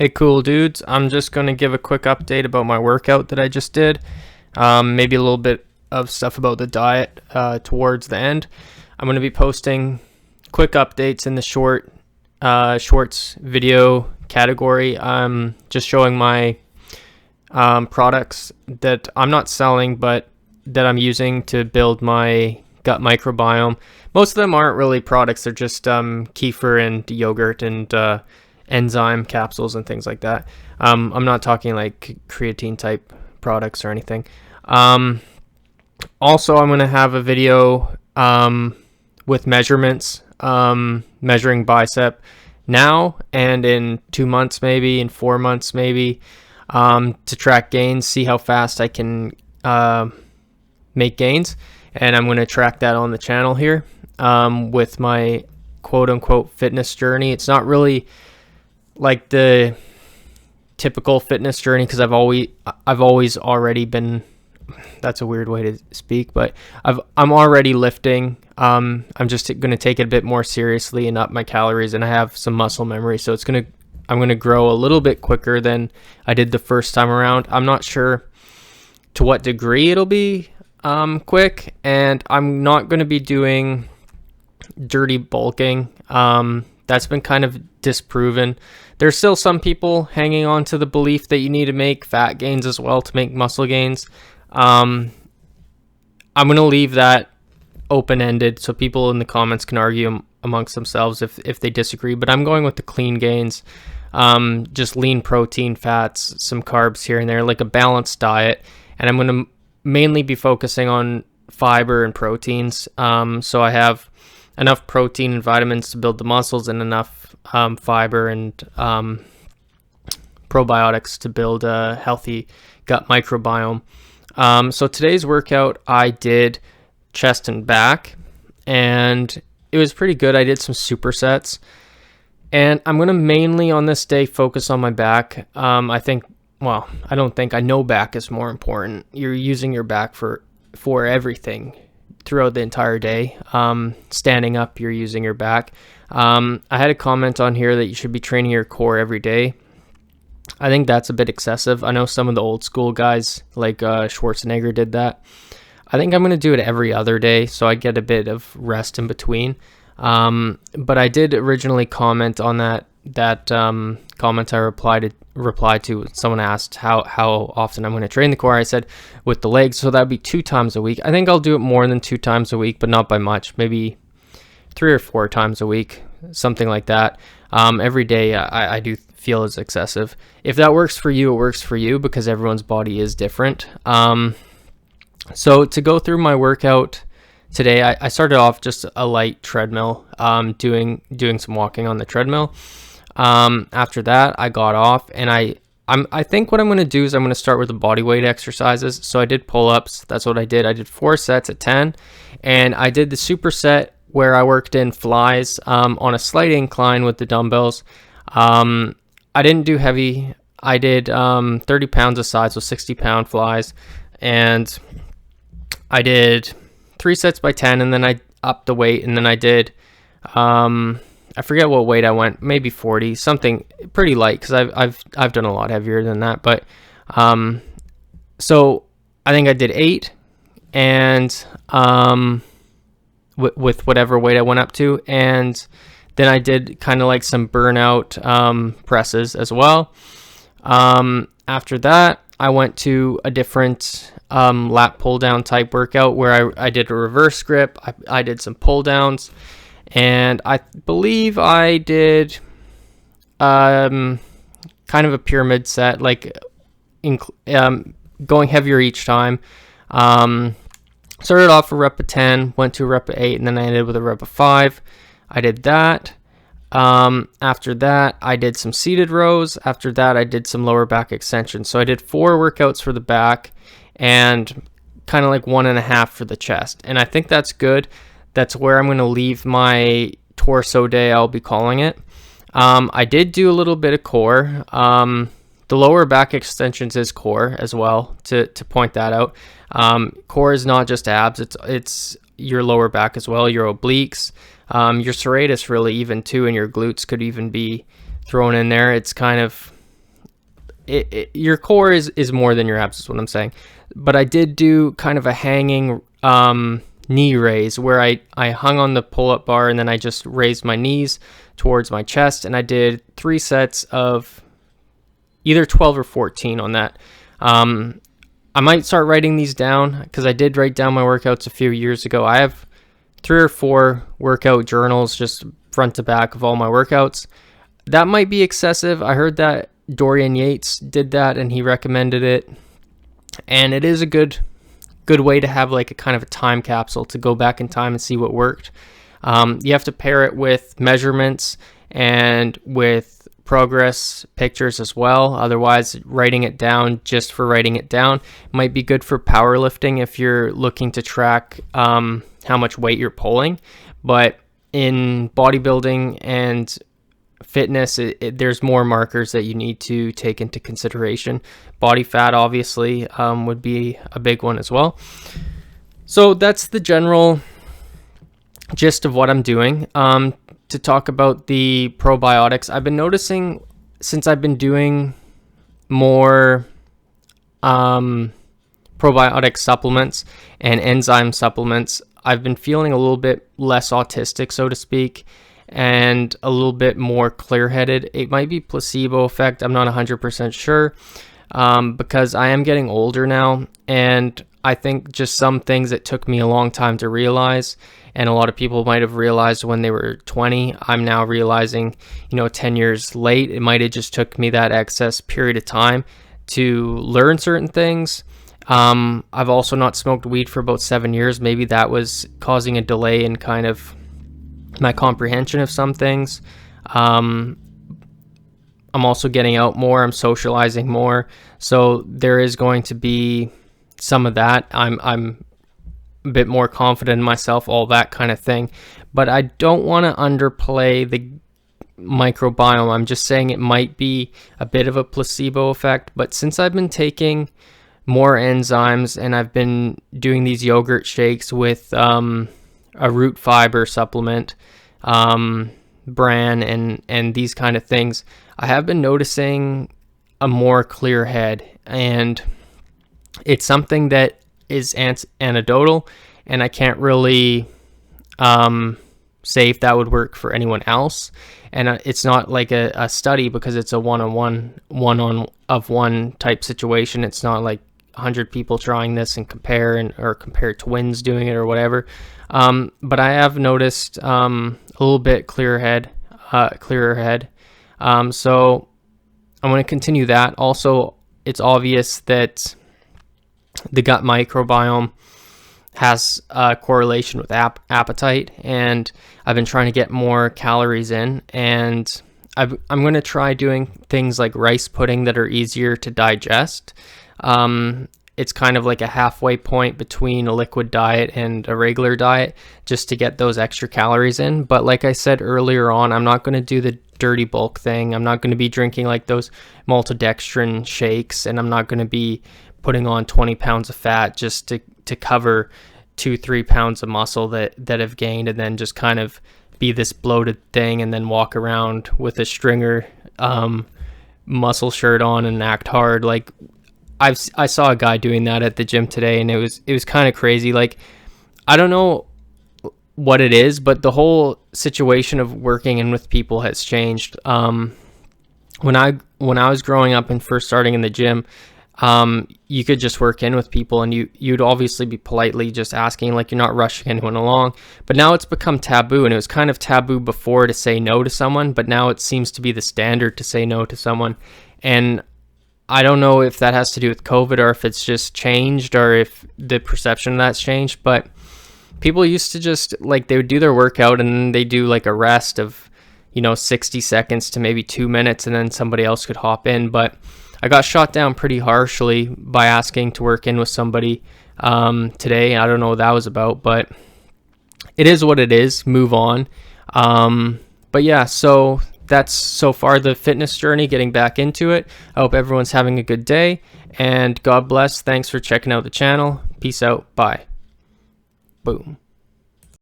Hey, cool dudes. I'm just going to give a quick update about my workout that I just did. Maybe a little bit of stuff about the diet towards the end. I'm going to be posting quick updates in the shorts video category. Just showing my products that I'm not selling, but that I'm using to build my gut microbiome. Most of them aren't really products. They're just kefir and yogurt and enzyme capsules and things like that. I'm not talking like creatine type products or anything. Also, I'm going to have a video with measurements, measuring bicep now and in 2 months, maybe in 4 months, maybe, to track gains, see how fast I can make gains. And I'm going to track that on the channel here with my quote unquote fitness journey. It's not really like the typical fitness journey because I've always already been, that's a weird way to speak, but I'm already lifting. I'm just going to take it a bit more seriously and up my calories, and I have some muscle memory, so I'm going to grow a little bit quicker than I did the first time around. I'm not sure to what degree it'll be quick, and I'm not going to be doing dirty bulking. That's been kind of disproven. There's still some people hanging on to the belief that you need to make fat gains as well to make muscle gains. I'm going to leave that open-ended so people in the comments can argue amongst themselves if they disagree, but I'm going with the clean gains. Just lean protein, fats, some carbs here and there, like a balanced diet. And I'm going to mainly be focusing on fiber and proteins. So I have enough protein and vitamins to build the muscles, and enough fiber and probiotics to build a healthy gut microbiome. So today's workout, I did chest and back, and it was pretty good. I did some supersets, and I'm going to mainly on this day focus on my back. I know back is more important. You're using your back for everything throughout the entire day. Standing up, you're using your back. I had a comment on here that you should be training your core every day. I think that's a bit excessive. I know some of the old school guys like Schwarzenegger did that. I think I'm going to do it every other day so I get a bit of rest in between. But I did originally comment on that comment I replied to. Someone asked how often I'm going to train the core. I said with the legs, so that'd be 2 times a week. I think I'll do it more than 2 times a week, but not by much. Maybe 3 or 4 times a week, something like that. Every day I do feel is excessive. If that works for you, it works for you, because everyone's body is different. So to go through my workout today, I started off just a light treadmill, doing some walking on the treadmill. After that, I got off, and I think what I'm going to do is I'm going to start with the body weight exercises. So I did pull-ups. That's what I did. I did 4 sets at 10, and I did the superset where I worked in flies on a slight incline with the dumbbells. I didn't do heavy. I did 30 pounds a side, so 60-pound flies, and I did 3 sets by 10, and then I upped the weight, and then I did I forget what weight I went, maybe 40, something pretty light, because I've done a lot heavier than that. But so I think I did 8, and with whatever weight I went up to, and then I did kind of like some burnout presses as well. After that, I went to a different lat pull down type workout where I did a reverse grip. I did some pull downs, and I believe I did kind of a pyramid set, like going heavier each time. Started off a rep of 10, went to a rep of 8, and then I ended with a rep of 5. I did that. After that, I did some seated rows. After that, I did some lower back extensions. So I did 4 workouts for the back and kind of like 1.5 for the chest. And I think that's good. That's where I'm going to leave my torso day, I'll be calling it. I did do a little bit of core. The lower back extensions is core as well, to point that out. Core is not just abs, it's your lower back as well, your obliques, your serratus really even too, and your glutes could even be thrown in there. It's kind of your core is more than your abs, is what I'm saying. But I did do kind of a hanging knee raise where I hung on the pull-up bar and then I just raised my knees towards my chest, and I did 3 sets of either 12 or 14 on that. I might start writing these down because I did write down my workouts a few years ago. I have 3 or 4 workout journals just front to back of all my workouts. That might be excessive. I heard that Dorian Yates did that and he recommended it. And it is a good way to have like a kind of a time capsule to go back in time and see what worked. You have to pair it with measurements and with progress pictures as well. Otherwise, writing it down just for writing it down might be good for powerlifting if you're looking to track how much weight you're pulling. But in bodybuilding and fitness, there's more markers that you need to take into consideration. Body fat obviously would be a big one as well. So that's the general gist of what I'm doing. To talk about the probiotics, I've been noticing since I've been doing more probiotic supplements and enzyme supplements, I've been feeling a little bit less autistic, so to speak, and a little bit more clear-headed. It might be placebo effect. I'm not 100% sure because I am getting older now, and I think just some things that took me a long time to realize, and a lot of people might have realized when they were 20, I'm now realizing, 10 years late. It might have just took me that excess period of time to learn certain things. I've also not smoked weed for about 7 years. Maybe that was causing a delay in kind of my comprehension of some things. I'm also getting out more. I'm socializing more. So there is going to be some of that. I'm a bit more confident in myself, all that kind of thing. But I don't want to underplay the microbiome. I'm just saying it might be a bit of a placebo effect. But since I've been taking more enzymes and I've been doing these yogurt shakes with a root fiber supplement, bran and these kind of things, I have been noticing a more clear head, and it's something that is anecdotal, and I can't really say if that would work for anyone else. And it's not like a study because it's a one-on-one type situation. It's not like 100 people trying this and compare twins doing it or whatever. But I have noticed a little bit clearer head. So I'm going to continue that. Also, it's obvious that the gut microbiome has a correlation with appetite, and I've been trying to get more calories in, and I'm going to try doing things like rice pudding that are easier to digest. It's kind of like a halfway point between a liquid diet and a regular diet, just to get those extra calories in. But like I said earlier on, I'm not going to do the dirty bulk thing. I'm not going to be drinking like those maltodextrin shakes, and I'm not going to be putting on 20 pounds of fat just to cover 2-3 pounds of muscle that have gained, and then just kind of be this bloated thing and then walk around with a stringer muscle shirt on and act hard. Like I saw a guy doing that at the gym today, and it was kind of crazy. Like, I don't know what it is, but the whole situation of working in with people has changed. When I was growing up and first starting in the gym, you could just work in with people, and you'd obviously be politely just asking, like, you're not rushing anyone along. But now it's become taboo, and it was kind of taboo before to say no to someone, but now it seems to be the standard to say no to someone. And I don't know if that has to do with COVID or if it's just changed or if the perception of that's changed, but people used to just, like, they would do their workout and then they do like a rest of, 60 seconds to maybe 2 minutes, and then somebody else could hop in. But I got shot down pretty harshly by asking to work in with somebody today. I don't know what that was about, but it is what it is. Move on. But yeah, so that's so far the fitness journey, getting back into it. I hope everyone's having a good day, and God bless. Thanks for checking out the channel. Peace out. Bye. Boom.